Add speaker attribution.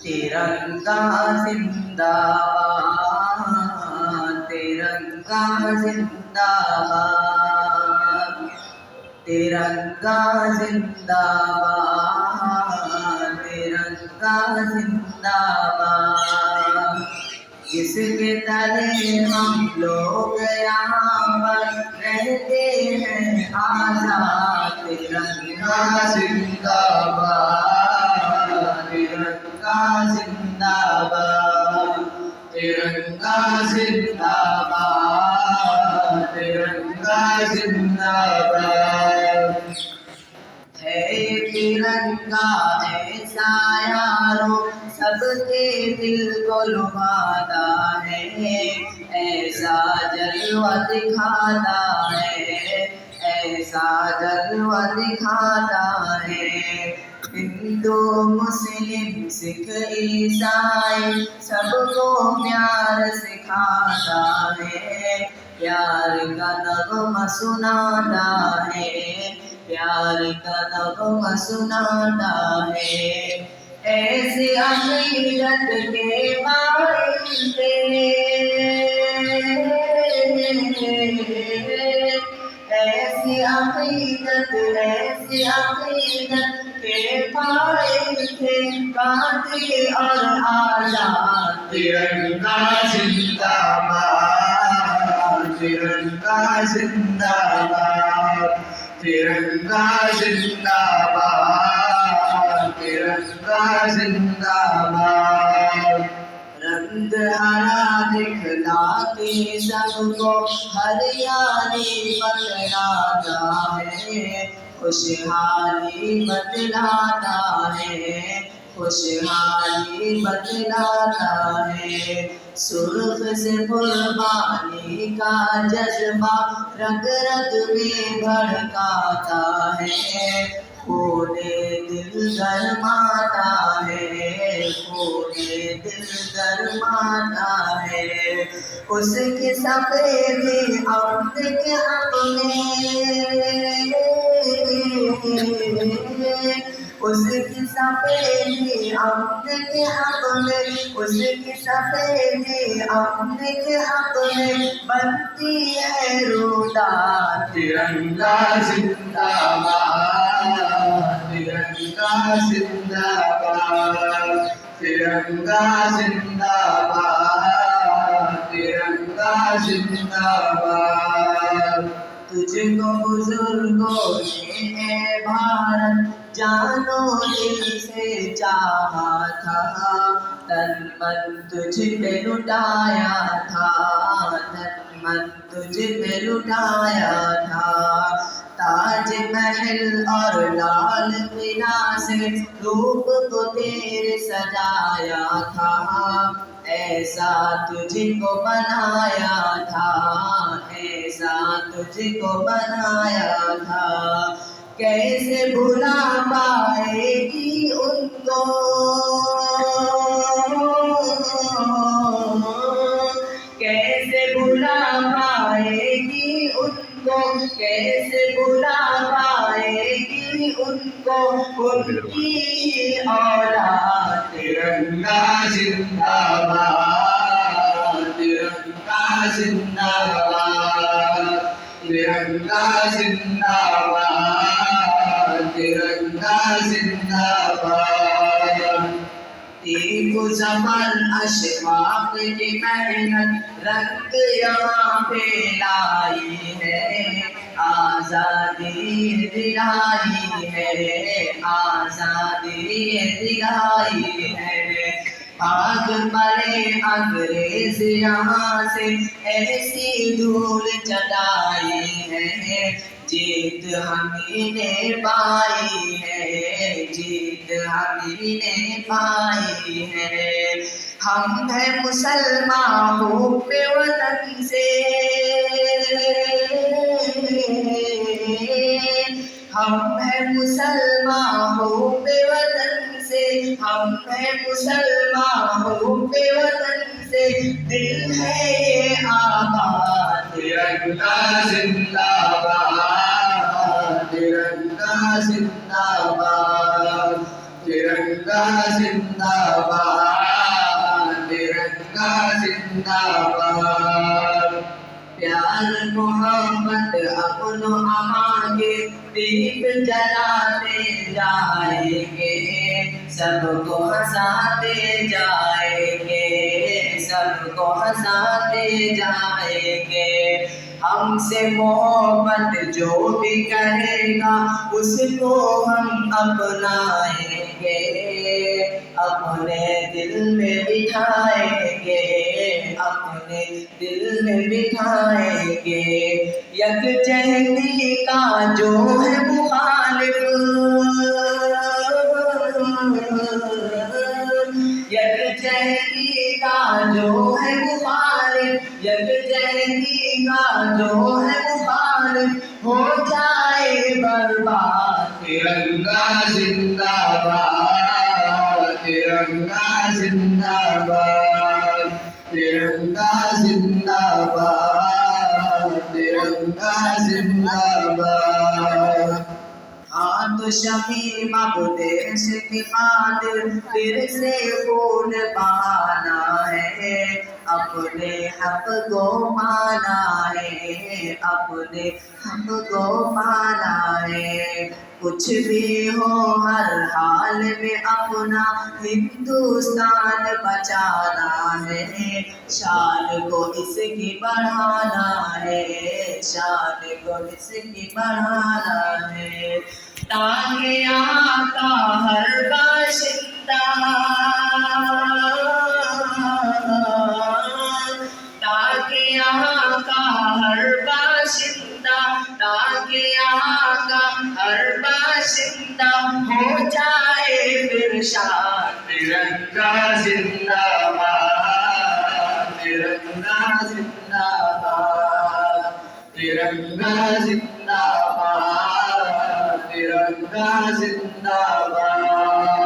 Speaker 1: तिरंगा जिंदाबाद, तिरंगा जिंदाबाद, तिरंगा जिंदाबाद, तिरंगा जिंदाबाद। जिसके तले हम लोग यहाँ पर रहते हैं आजाद, तिरंगा जिंदाबाद, तिरंगा जिंदाबाद, तिरंगा जिंदाबाद, तिरंगा जिंदाबाद। है ये तिरंगा ऐसा यारो सबके दिल को लुभाता है, ऐसा जलवा दिखाता है, ऐसा जलवा दिखाता है। हिंदू मुस्लिम सिख ईसाई सबको प्यार सिखाता है, प्यार का नगमा सुनाता है, प्यार का नगमा सुनाता है। ऐसी अकीदत के बाइंदे, ऐसी अकीदत के बाइंदे बातें और आजाद, तिरंगा जिंदाबाद, तिरंगा जिंदाबाद, तिरंगा जिंदाबाद, तिरंगा जिंदाबाद। रंग हरा दिखलाते सबको हरियाली बतलाता है, खुशहाली बतलाता है, खुशहाली बतलाता है। सुर्ख से कुर्बानी का जज्बा रग रग में भड़काता है, खूने दिल गरमाता है, खूने दिल गरमाता है। उसके सफेदे अपने के अपने, उसकी सफेदी अपने के अपने, उसकी सफेदी अपने के अपने बनती है रूदा। तिरंगा जिंदाबाद, तिरंगा जिंदाबाद, तिरंगा जिंदाबाद, तिरंगा जिंदाबाद। तुझको बुजुर्गों ने भारत जानो दिल से चाहा था, तन मन तुझ पे लुटाया था, तन मन तुझ पे लुटाया था। ताज महल और लाल किला से रूप को तेरे सजाया था, ऐसा तुझको बनाया था, ऐसा तुझको बनाया था। कैसे भुला पाएगी उनको, कैसे भुला पाएगी उनको, कैसे भुला पाएगी उनको उनकी औलाद। तिरंगा जिंदाबाद, तिरंगा जिंदाबाद, तिरंगा जिंदाबाद, तिरंगा जिंदाबाद। एक ज़मन अशफाक़ की मेहनत रंग यहाँ पे लाई है, आज़ादी दिलाई है, आज़ादी दिलाई है। भाग पड़े अंग्रेज यहाँ से ऐसी धूल चलाई है, जीत हमी ने पाई है, जीत हमी ने पाई है। हम हैं मुसलमान पे वतन से, हम हैं मुसलमान पे वतन से, हम हैं मुसलमान पे वतन से, दिल है ये आबाद। तिरंगा जिंदाबाद, तिरंगा زندہ باد ترنگا زندہ باد ترنگا زندہ باد پیار محبت امن و امان کے دیپ جلاتے جائیں گے سب کو ہنساتے جائیں گے سب کو ہنساتے جائیں گے ہم سے محبت جو بھی کرے گا اس کو ہم اپنائیں گے اپنے دل میں بٹھائیں گے اپنے دل میں بٹھائیں گے یکجہتی کا جو ہے مخالف یکجہتی کا جو ہے مخالف یکجہتی کا جو ہے مخالف ہو جائے برباد ترنگا زندہ باد ترنگا زندہ باد ترنگا زندہ باد ترنگا زندہ باد ہاتھ شمیم اب دیش کی خاطر پھر سے خون بہانا ہے اپنے حق کو پانا ہے اپنے حق کو پانا ہے کچھ بھی ہو ہر حال میں اپنا ہندوستان بچانا ہے شان کو اس کی بڑھانا ہے شان کو اس کی بڑھانا ہے تاکہ یہاں کا ہر باشندہ تاکہ یہاں کا ہر باشندہ تاکہ یہاں کا ہر باشندہ ہو جائے پھر شان ترنگا زندہ باد ترنگا زندہ باد ترنگا زندہ باد ترنگا زندہ باد